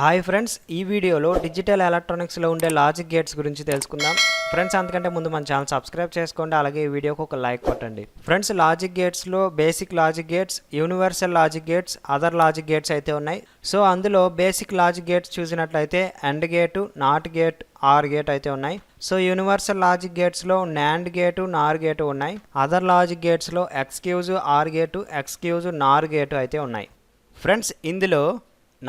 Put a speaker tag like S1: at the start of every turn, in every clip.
S1: Hi friends, ఈ వీడియోలో digital ఎలక్ట్రానిక్స్లో ఉండే లాజిక్ గేట్స్ గురించి తెలుసుకుందాం. ఫ్రెండ్స్, అంతకంటే ముందు మన ఛానల్ సబ్స్క్రైబ్ చేసుకోండి, అలాగే ఈ వీడియోకి ఒక లైక్ కొట్టండి. ఫ్రెండ్స్, లాజిక్ గేట్స్లో basic logic gates, universal logic gates, other logic gates అయితే ఉన్నాయి. సో అందులో బేసిక్ లాజిక్ గేట్స్ చూసినట్లయితే and gate, not gate, or gate అయితే ఉన్నాయి. సో యూనివర్సల్ లాజిక్ గేట్స్లో నాండ్ గేటు, నార్ గేటు ఉన్నాయి. అదర్ లాజిక్ గేట్స్లో X, or gate, X, NOR gate అయితే ఉన్నాయి. ఫ్రెండ్స్, ఇందులో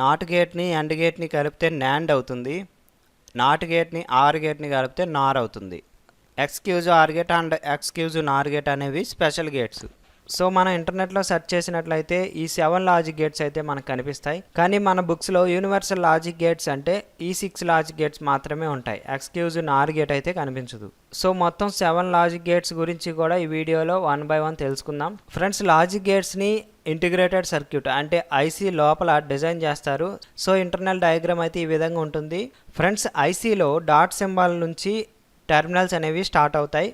S1: నాట్ గేట్ని అండ్ గేట్ని కలిపితే నాండ్ అవుతుంది, నాట్ గేట్ని ఆర్ గేట్ని కలిపితే నార్ అవుతుంది. Exclusive OR gate and exclusive NOR gate అనేవి స్పెషల్ గేట్స్. సో మనం ఇంటర్నెట్లో సెర్చ్ చేసినట్లయితే ఈ 7 లాజిక్ గేట్స్ అయితే మనకు కనిపిస్తాయి. కానీ మన బుక్స్లో యూనివర్సల్ లాజిక్ గేట్స్ అంటే ఈ 6 లాజిక్ గేట్స్ మాత్రమే ఉంటాయి. ఎక్స్క్యూజ్ నార్ గేట్ అయితే కనిపించదు. సో మొత్తం 7 లాజిక్ గేట్స్ గురించి కూడా ఈ వీడియోలో 1 బై 1 తెలుసుకుందాం. ఫ్రెండ్స్, లాజిక్ గేట్స్ని ఇంటిగ్రేటెడ్ సర్క్యూట్ అంటే ఐసీ లోపల డిజైన్ చేస్తారు. సో ఇంటర్నల్ డయాగ్రామ్ అయితే ఈ విధంగా ఉంటుంది. ఫ్రెండ్స్, ఐసీలో డాట్ సింబల్ నుంచి టెర్మినల్స్ అనేవి స్టార్ట్ అవుతాయి.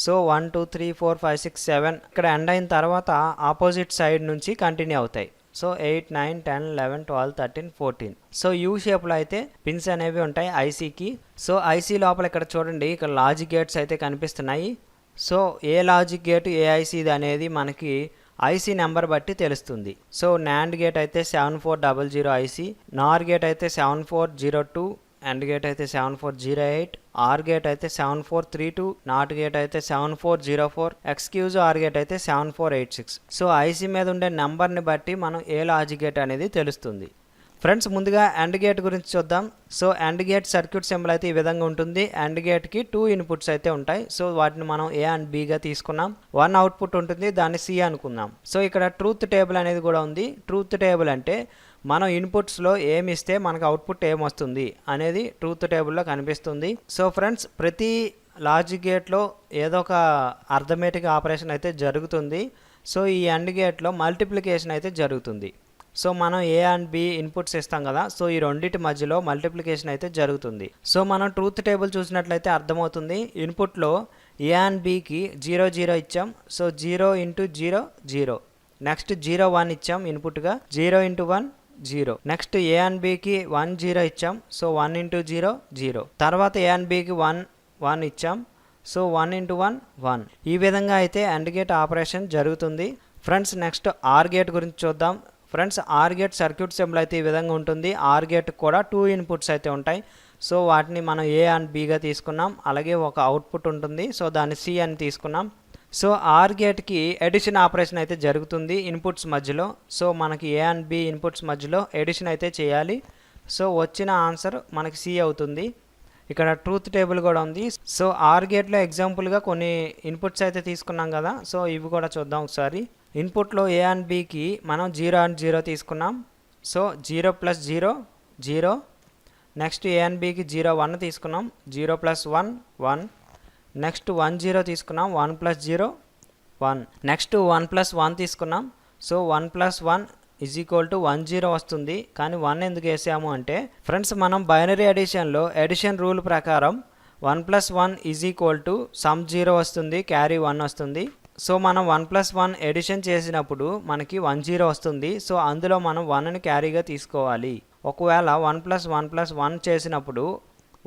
S1: సో 1 2 3 4 5 6 7 ఇక్కడ ఎండ్ అయిన తర్వాత ఆపోజిట్ సైడ్ నుంచి కంటిన్యూ అవుతాయి. సో 8 9 10 11 12 13 14. సో యూ షేప్లో అయితే పిన్స్ అనేవి ఉంటాయి ఐసీకి. సో ఐసీ లోపల ఇక్కడ చూడండి, ఇక్కడ లాజిక్ గేట్స్ అయితే కనిపిస్తున్నాయి. సో ఏ లాజిక్ గేట్ ఏ ఐసీ అనేది మనకి ఐసీ నెంబర్ బట్టి తెలుస్తుంది. సో నాండ్ గేట్ అయితే 7400 ఐసీ, నార్ గేట్ అయితే 7402, అండ్ గేట్ అయితే 7408, ఆర్ గేట్ అయితే 7432, నాట్ గేట్ అయితే 7404, ఎక్స్క్యూజ్ ఆర్ గేట్ అయితే 7486. సో ఐసీ మీద ఉండే నెంబర్ని బట్టి మనం ఏ లాజిక్ గేట్ అనేది తెలుస్తుంది. ఫ్రెండ్స్, ముందుగా అండ్ గేట్ గురించి చూద్దాం. So and gate circuit symbol అయితే ఈ విధంగా ఉంటుంది. అండ్ గేట్కి 2 ఇన్పుట్స్ అయితే ఉంటాయి. సో వాటిని మనం ఏ అండ్ బిగా తీసుకున్నాం. 1 అవుట్పుట్ ఉంటుంది, దాన్ని సి అనుకుందాం. సో ఇక్కడ ట్రూత్ టేబుల్ అనేది కూడా ఉంది. ట్రూత్ టేబుల్ అంటే మనం ఇన్పుట్స్లో ఏమి ఇస్తే మనకు అవుట్పుట్ ఏమొస్తుంది అనేది ట్రూత్ టేబుల్లో కనిపిస్తుంది. సో ఫ్రెండ్స్, ప్రతి లాజిక్ గేట్లో ఏదో ఒక అర్థమెటిక్ ఆపరేషన్ అయితే జరుగుతుంది. సో ఈ అండ్ గేట్లో మల్టిప్లికేషన్ అయితే జరుగుతుంది. సో మనం ఏ అండ్ బి ఇన్పుట్స్ ఇస్తాం కదా, సో ఈ రెండింటి మధ్యలో మల్టిప్లికేషన్ అయితే జరుగుతుంది. సో మనం ట్రూత్ టేబుల్ చూసినట్లయితే అర్థమవుతుంది. ఇన్పుట్లో ఏ అండ్ బికి 0 0 ఇచ్చాం. So 0 into 0 0. నెక్స్ట్ 0 1 ఇచ్చాం ఇన్పుట్గా. 0 ఇంటూ 1 0. నెక్స్ట్ ఏ అండ్ బికి 1 0 ఇచ్చాం. So 1 into 0 0. తర్వాత ఏ అండ్ బికి 1 1 ఇచ్చాం. So 1 into 1 1. ఈ విధంగా అయితే అండ్ గేట్ ఆపరేషన్ జరుగుతుంది. ఫ్రెండ్స్, నెక్స్ట్ ఆర్ గేట్ గురించి చూద్దాం. Friends, OR gate circuit symbol అయితే ఈ విధంగా ఉంటుంది. ఆర్ గేట్ కూడా 2 ఇన్పుట్స్ అయితే ఉంటాయి. సో వాటిని మనం ఏ అండ్ బిగా తీసుకున్నాం. అలాగే ఒక అవుట్పుట్ ఉంటుంది, సో దాన్ని సి అని తీసుకున్నాం. సో ఆర్ గేట్కి ఎడిషన్ ఆపరేషన్ అయితే జరుగుతుంది ఇన్పుట్స్ మధ్యలో. సో మనకి ఏ అండ్ బి ఇన్పుట్స్ మధ్యలో ఎడిషన్ అయితే చేయాలి. సో వచ్చిన ఆన్సర్ మనకి సి అవుతుంది. ఇక్కడ ట్రూత్ టేబుల్ కూడా ఉంది. సో ఆర్ గేట్లో ఎగ్జాంపుల్గా కొన్ని ఇన్పుట్స్ అయితే తీసుకున్నాం కదా, సో ఇవి కూడా చూద్దాం ఒకసారి. ఇన్పుట్లో ఏ అండ్ బికి మనం 0 అండ్ 0 తీసుకున్నాం. So 0 plus 0 0. Next A and బికి 0 1 తీసుకున్నాం. 0 ప్లస్ 1 1. నెక్స్ట్ 1 0 తీసుకున్నాం. 1 ప్లస్ 0 1. నెక్స్ట్ 1 ప్లస్ 1 తీసుకున్నాం. So 1 plus 1 is equal to 1 0 వస్తుంది. కానీ 1 ఎందుకు వేసాము అంటే ఫ్రెండ్స్, మనం బైనరీ ఎడిషన్లో ఎడిషన్ రూల్ ప్రకారం 1 plus 1 is equal to some 0 వస్తుంది, క్యారీ 1 వస్తుంది. సో మనం 1 ప్లస్ 1 ఎడిషన్ చేసినప్పుడు మనకి 1 0 వస్తుంది. సో అందులో మనం 1ని క్యారీగా తీసుకోవాలి. ఒకవేళ 1 ప్లస్ 1 ప్లస్ 1 చేసినప్పుడు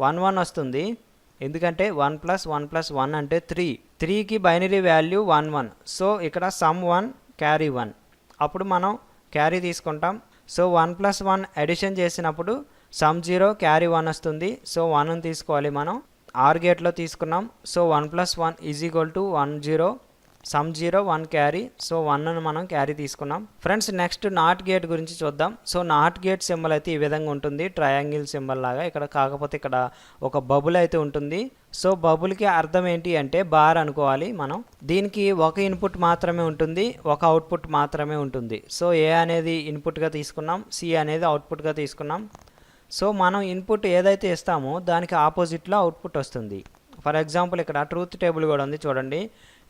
S1: 1 1 వస్తుంది. ఎందుకంటే 1 ప్లస్ 1 ప్లస్ 1 అంటే 3. 3కి బైనరీ వాల్యూ 1 1. సో ఇక్కడ సమ్ 1 క్యారీ 1, అప్పుడు మనం క్యారీ తీసుకుంటాం. సో 1 ప్లస్ 1 ఎడిషన్ చేసినప్పుడు సమ్ 0 క్యారీ 1 వస్తుంది. సో 1ని తీసుకోవాలి మనం. ఆర్ గేట్లో తీసుకున్నాం. So 1 plus 1 is equal to 1 0, sum 0 1 carry. So 1ను మనం క్యారీ తీసుకున్నాం. ఫ్రెండ్స్, నెక్స్ట్ నాట్ గేట్ గురించి చూద్దాం. సో నాట్ గేట్ సింబల్ అయితే ఈ విధంగా ఉంటుంది, ట్రయాంగిల్ సింబల్ లాగా. ఇక్కడ కాకపోతే ఇక్కడ ఒక బబుల్ అయితే ఉంటుంది. సో బబుల్కి అర్థం ఏంటి అంటే బార్ అనుకోవాలి మనం. దీనికి ఒక ఇన్పుట్ మాత్రమే ఉంటుంది, ఒక అవుట్పుట్ మాత్రమే ఉంటుంది. సో ఏ అనేది ఇన్పుట్గా తీసుకున్నాం, సి అనేది అవుట్పుట్గా తీసుకున్నాం. సో మనం ఇన్పుట్ ఏదైతే ఇస్తామో దానికి ఆపోజిట్లో అవుట్పుట్ వస్తుంది. ఫర్ ఎగ్జాంపుల్ ఇక్కడ ట్రూత్ టేబుల్ కూడా ఉంది చూడండి.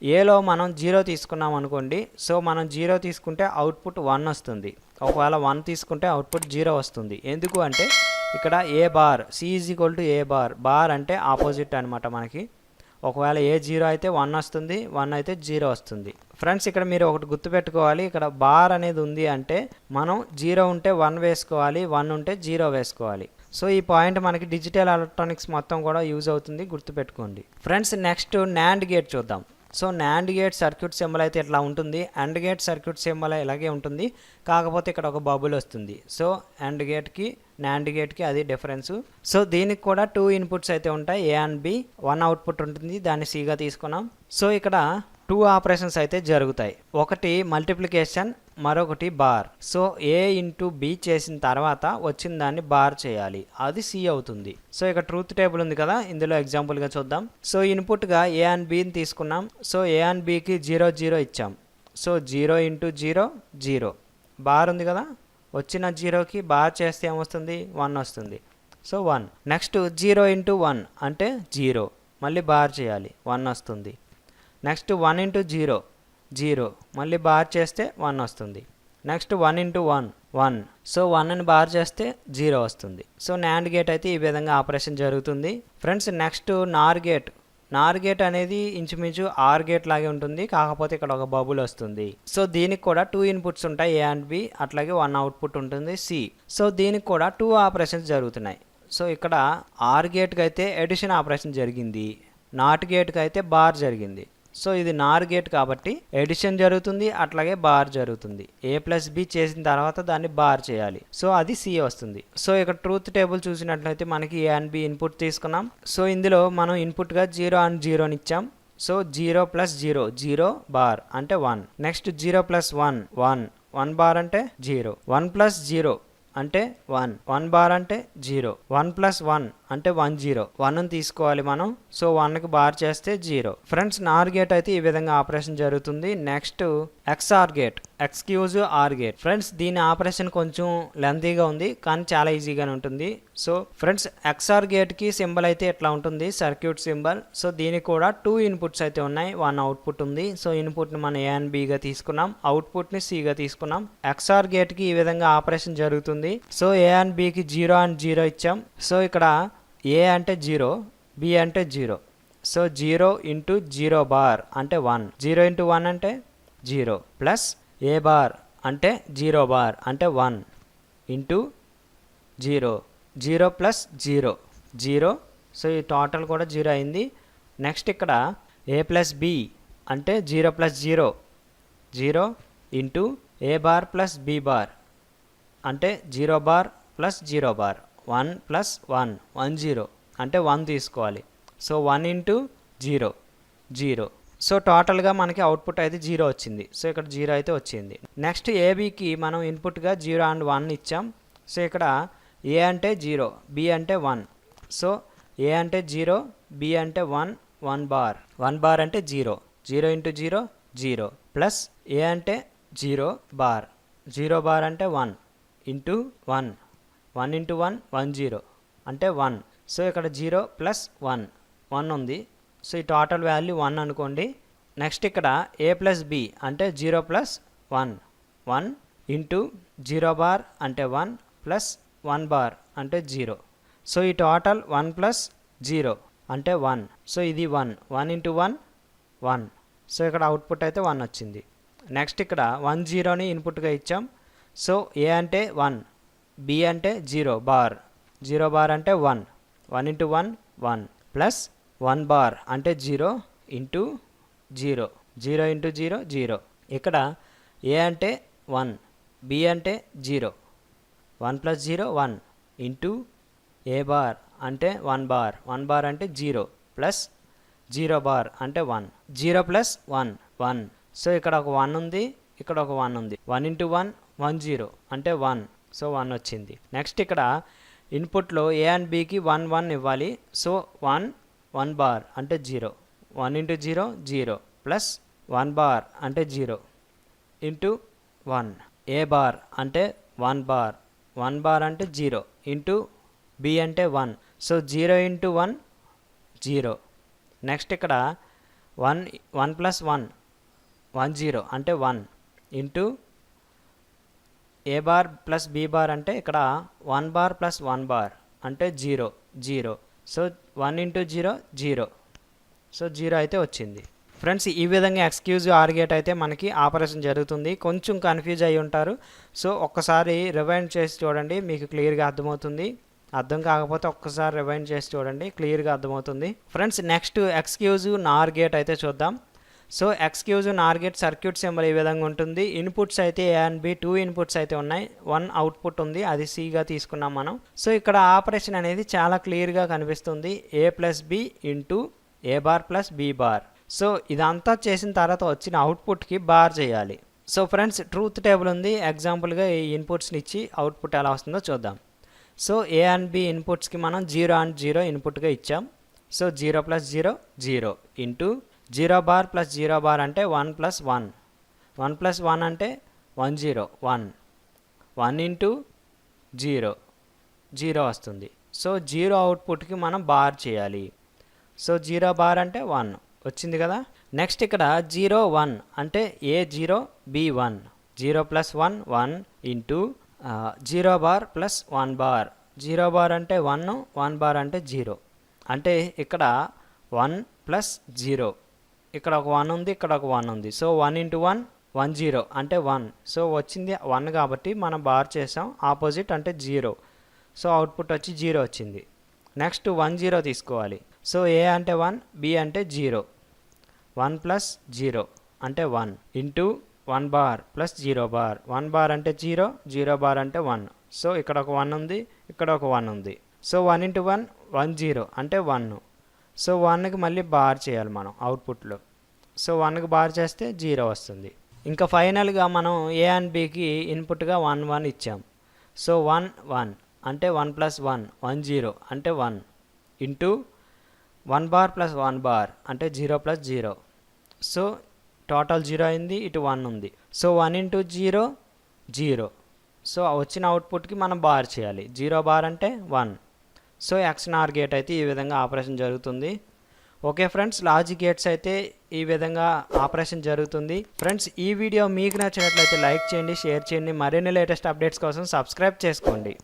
S1: ఏలో మనం 0 తీసుకున్నాం అనుకోండి. సో మనం 0 తీసుకుంటే అవుట్పుట్ 1 వస్తుంది. ఒకవేళ 1 తీసుకుంటే అవుట్పుట్ 0 వస్తుంది. ఎందుకు అంటే ఇక్కడ A bar, C is equal to A bar. Bar అంటే ఆపోజిట్ అనమాట మనకి. ఒకవేళ ఏ 0 అయితే 1 వస్తుంది, 1 అయితే 0 వస్తుంది. ఫ్రెండ్స్ ఇక్కడ మీరు ఒకటి గుర్తుపెట్టుకోవాలి, ఇక్కడ బార్ అనేది ఉంది అంటే మనం 0 ఉంటే 1 వేసుకోవాలి, 1 ఉంటే 0 వేసుకోవాలి. సో ఈ పాయింట్ మనకి డిజిటల్ ఎలక్ట్రానిక్స్ మొత్తం కూడా యూజ్ అవుతుంది, గుర్తుపెట్టుకోండి. ఫ్రెండ్స్ నెక్స్ట్ నాండ్ గేట్ చూద్దాం. So NAND gate circuit symbol అయితే ఇట్లా ఉంటుంది, అండ్ గేట్ సర్క్యూట్ సింబల్ ఇలాగే ఉంటుంది, కాకపోతే ఇక్కడ ఒక బబుల్ వస్తుంది. సో అండ్ గేట్కి నాండ్ గేట్కి అది డిఫరెన్స్. సో దీనికి కూడా 2 ఇన్పుట్స్ అయితే ఉంటాయి, ఏ అండ్ బి. 1 అవుట్పుట్ ఉంటుంది, దాన్ని సిగా తీసుకున్నాం. సో ఇక్కడ 2 ఆపరేషన్స్ అయితే జరుగుతాయి, ఒకటి మల్టిప్లికేషన్, మరొకటి బార్. సో ఏ ఇంటూ బి చేసిన తర్వాత వచ్చిన దాన్ని బార్ చేయాలి, అది సి అవుతుంది. సో ఇక్కడ ట్రూత్ టేబుల్ ఉంది కదా, ఇందులో ఎగ్జాంపుల్గా చూద్దాం. సో ఇన్పుట్గా ఏ అండ్ బిని తీసుకున్నాం. సో ఏ అండ్ బికి 0 0 ఇచ్చాం. సో 0 ఇంటూ 0 0, బార్ ఉంది కదా, వచ్చిన 0కి బార్ చేస్తే ఏమొస్తుంది, 1 వస్తుంది. సో 1. నెక్స్ట్ 0 ఇంటూ 1 అంటే 0, మళ్ళీ బార్ చేయాలి, 1 వస్తుంది. నెక్స్ట్ 1 ఇంటూ 0 0, మళ్ళీ బార్ చేస్తే 1 వస్తుంది. నెక్స్ట్ 1 ఇంటూ 1 1, సో 1ని బార్ చేస్తే 0 వస్తుంది. సో నాండ్ గేట్ అయితే ఈ విధంగా ఆపరేషన్ జరుగుతుంది. ఫ్రెండ్స్ నెక్స్ట్ నార్ గేట్. నార్ గేట్ అనేది ఇంచుమించు ఆర్ గేట్ లాగే ఉంటుంది, కాకపోతే ఇక్కడ ఒక బబుల్ వస్తుంది. సో దీనికి కూడా 2 ఇన్పుట్స్ ఉంటాయి, ఏ అండ్ బి, అట్లాగే 1 అవుట్పుట్ ఉంటుంది, సి. సో దీనికి కూడా 2 ఆపరేషన్స్ జరుగుతున్నాయి. సో ఇక్కడ ఆర్ గేట్కి అయితే ఎడిషన్ ఆపరేషన్ జరిగింది, నాట్ గేట్కి అయితే బార్ జరిగింది. సో ఇది నార్ గేట్ కాబట్టి ఎడిషన్ జరుగుతుంది, అట్లాగే బార్ జరుగుతుంది. ఏ ప్లస్ బి చేసిన తర్వాత దాన్ని బార్ చేయాలి, సో అది సి వస్తుంది. సో ఇక్కడ ట్రూత్ టేబుల్ చూసినట్లయితే మనకి ఏ అండ్ బి ఇన్పుట్ తీసుకున్నాం. సో ఇందులో మనం ఇన్పుట్గా 0 అండ్ 0 ఇచ్చాం. సో 0 ప్లస్ 0 0 బార్ అంటే 1. నెక్స్ట్ 0 ప్లస్ 1 1, 1 బార్ అంటే 0. 1 ప్లస్ 0 అంటే 1, 1 బార్ అంటే 0. 1 ప్లస్ 1 అంటే 1 0, 1ని తీసుకోవాలి మనం. సో 1కి బార్ చేస్తే 0. ఫ్రెండ్స్ నార్ గేట్ అయితే ఈ విధంగా ఆపరేషన్ జరుగుతుంది. Next XOR gate, exclusive OR gate. Friends దీని ఆపరేషన్ కొంచెం లెంతీగా ఉంది, కానీ చాలా ఈజీగానే ఉంటుంది. సో ఫ్రెండ్స్ ఎక్స్ఆర్ గేట్కి సింబల్ అయితే ఇట్లా ఉంటుంది, సర్క్యూట్ సింబల్. సో దీనికి కూడా 2 ఇన్పుట్స్ అయితే ఉన్నాయి, 1 అవుట్పుట్ ఉంది. సో ఇన్పుట్ని మనం ఏ అండ్ బిగా తీసుకున్నాం, అవుట్పుట్ని సిగా తీసుకున్నాం. ఎక్స్ఆర్ గేట్కి ఈ విధంగా ఆపరేషన్ జరుగుతుంది. సో ఏ అండ్ బికి 0 అండ్ 0 ఇచ్చాం. సో ఇక్కడ ఏ అంటే 0, బి అంటే 0. సో 0 ఇంటూ 0 బార్ అంటే 1, 0 ఇంటూ 1 అంటే 0, ప్లస్ ఏ బార్ అంటే 0 బార్ అంటే 1 ఇంటూ 0, 0 ప్లస్ 0 0. సో ఈ టోటల్ కూడా 0 అయింది. నెక్స్ట్ ఇక్కడ ఏ ప్లస్ బి అంటే 0 plus 0 0 into A bar plus B bar అంటే 0 బార్ ప్లస్ 0 బార్ 1 ప్లస్ 1 1 0 అంటే 1 తీసుకోవాలి. So 1 into 0 0. సో టోటల్గా మనకి అవుట్పుట్ అయితే 0 వచ్చింది. సో ఇక్కడ 0 అయితే వచ్చింది. నెక్స్ట్ ఏబికి మనం ఇన్పుట్గా 0 అండ్ 1 ఇచ్చాం. సో ఇక్కడ ఏ అంటే 0, బి అంటే 1. సో ఏ అంటే 0, బి అంటే 1 1 బార్, 1 బార్ అంటే 0, 0 ఇంటూ 0 0, ప్లస్ ఏ అంటే 0 బార్, 0 బార్ అంటే 1 ఇంటూ 1, 1 ఇంటూ 1 1 0 అంటే 1. సో ఇక్కడ 0 ప్లస్ 1 1 ఉంది. సో ఈ టోటల్ వాల్యూ 1 అనుకోండి. నెక్స్ట్ ఇక్కడ ఏ ప్లస్ బి అంటే 0 ప్లస్ 1 1 ఇంటూ 0 బార్ అంటే 1 ప్లస్ 1 బార్ అంటే 0. సో ఈ టోటల్ 1 ప్లస్ 0 అంటే 1. సో ఇది 1 1 ఇంటూ 1 1. సో ఇక్కడ అవుట్పుట్ అయితే 1 వచ్చింది. నెక్స్ట్ ఇక్కడ 1 0ని ఇన్పుట్గా ఇచ్చాం. సో ఏ అంటే 1, బి అంటే 0 బార్, 0 బార్ అంటే 1 1 ఇంటూ 1 1 ప్లస్ 1 బార్ అంటే 0 ఇంటూ 0 0 ఇంటూ 0 0. ఇక్కడ ఏ అంటే 1, బి అంటే 0, 1 ప్లస్ 0 1 ఇంటూ ఏ బార్ అంటే 1 బార్, 1 బార్ అంటే 0 ప్లస్ 0 బార్ అంటే 1 0 ప్లస్ 1 1. సో ఇక్కడ ఒక 1 ఉంది, ఇక్కడ ఒక 1 ఉంది. 1 ఇంటూ 1 1 0 అంటే 1. సో 1 వచ్చింది. నెక్స్ట్ ఇక్కడ ఇన్పుట్లో ఏ అండ్ బికి 1 1 ఇవ్వాలి. సో 1 1 బార్ అంటే 0, 1 ఇంటూ 0 0 ప్లస్ 1 బార్ అంటే 0 ఇంటూ 1. ఏ బార్ అంటే 1 బార్, 1 బార్ అంటే 0 ఇంటూ బి అంటే 1. So 0 into 1 0. నెక్స్ట్ ఇక్కడ 1 1 ప్లస్ 1 1 0 అంటే 1 into A bar plus B bar అంటే ఇక్కడ 1 బార్ ప్లస్ 1 బార్ అంటే 0 0. So 1 into 0 0. సో 0 అయితే వచ్చింది. ఫ్రెండ్స్ ఈ విధంగా ఎక్స్క్లూజివ్ ఆర్ గేట్ అయితే మనకి ఆపరేషన్ జరుగుతుంది. కొంచెం కన్ఫ్యూజ్ అయ్యి ఉంటారు. సో ఒక్కసారి రివైండ్ చేసి చూడండి, మీకు క్లియర్గా అర్థమవుతుంది. అర్థం కాకపోతే ఒక్కసారి రివైండ్ చేసి చూడండి, క్లియర్గా అర్థమవుతుంది. ఫ్రెండ్స్ నెక్స్ట్ ఎక్స్క్లూజివ్ నార్ గేట్ అయితే చూద్దాం. సో ఎక్స్క్లూజివ్ నార్ గేట్ సర్క్యూట్ సింబల్ ఈ విధంగా ఉంటుంది. ఇన్పుట్స్ అయితే ఏ అండ్ బి 2 ఇన్పుట్స్ అయితే ఉన్నాయి. 1 అవుట్పుట్ ఉంది, అది సిగా తీసుకున్నాం మనం. సో ఇక్కడ ఆపరేషన్ అనేది చాలా క్లియర్గా కనిపిస్తుంది. A plus B into A bar plus B bar. So ఇదంతా చేసిన తర్వాత వచ్చిన అవుట్పుట్కి బార్ చేయాలి. సో ఫ్రెండ్స్ ట్రూత్ టేబుల్ ఉంది. ఎగ్జాంపుల్గా ఈ ఇన్పుట్స్ని ఇచ్చి అవుట్పుట్ ఎలా వస్తుందో చూద్దాం. సో ఏ అండ్ బి ఇన్పుట్స్కి మనం 0 అండ్ 0 ఇన్పుట్గా ఇచ్చాం. So 0 plus 0 0 into 0 bar plus 0 bar అంటే 1 ప్లస్ 1. 1 ప్లస్ 1 అంటే 1 0 1. 1 ఇంటూ 0 0 వస్తుంది. సో 0 అవుట్పుట్కి మనం బార్ చేయాలి. సో 0 బార్ అంటే 1 వచ్చింది కదా. నెక్స్ట్ ఇక్కడ 0 1 అంటే A 0 B 1. 0 plus 1 1 into 0 bar plus 1 bar. 0 bar అంటే 1, 1 బార్ అంటే 0. అంటే ఇక్కడ 1 ప్లస్ 0, ఇక్కడ ఒక 1 ఉంది, ఇక్కడ ఒక 1 ఉంది. సో 1 ఇంటూ 1 1 0 అంటే 1. సో వచ్చింది 1 కాబట్టి మనం బార్ చేసాం. ఆపోజిట్ అంటే 0. సో అవుట్పుట్ వచ్చి 0 వచ్చింది. నెక్స్ట్ 1 0 తీసుకోవాలి. సో ఏ అంటే 1, బి అంటే 0. 1 ప్లస్ 0 అంటే 1 into 1 bar plus 0 bar. 1 bar అంటే 0, 0 బార్ అంటే 1. సో ఇక్కడ ఒక 1 ఉంది, ఇక్కడ ఒక 1 ఉంది. సో 1 ఇంటూ 1 1 0 అంటే 1. సో 1కి మళ్ళీ బార్ చేయాలి మనం అవుట్పుట్లో. సో 1కి బార్ చేస్తే 0 వస్తుంది. ఇంకా ఫైనల్గా మనం ఏ అండ్ బికి ఇన్పుట్గా 1 1 ఇచ్చాం. సో 1 1 అంటే 1 ప్లస్ 1 1 0 అంటే 1 ఇంటూ 1 బార్ ప్లస్ 1 బార్ అంటే 0 ప్లస్ 0. సో టోటల్ 0 అయింది, ఇటు 1 ఉంది. So 1 into 0 0. సో వచ్చిన అవుట్పుట్కి మనం బార్ చేయాలి. 0 బార్ అంటే 1. సో ఎక్స్నార్ గేట్ అయితే ఈ విధంగా ఆపరేషన్ జరుగుతుంది. ఓకే ఫ్రెండ్స్, లాజిక్ గేట్స్ అయితే ఈ విధంగా ఆపరేషన్ జరుగుతుంది. ఫ్రెండ్స్ ఈ వీడియో మీకు నచ్చినట్లయితే లైక్ చేయండి, షేర్ చేయండి. మరిన్ని లేటెస్ట్ అప్డేట్స్ కోసం సబ్స్క్రైబ్ చేసుకోండి.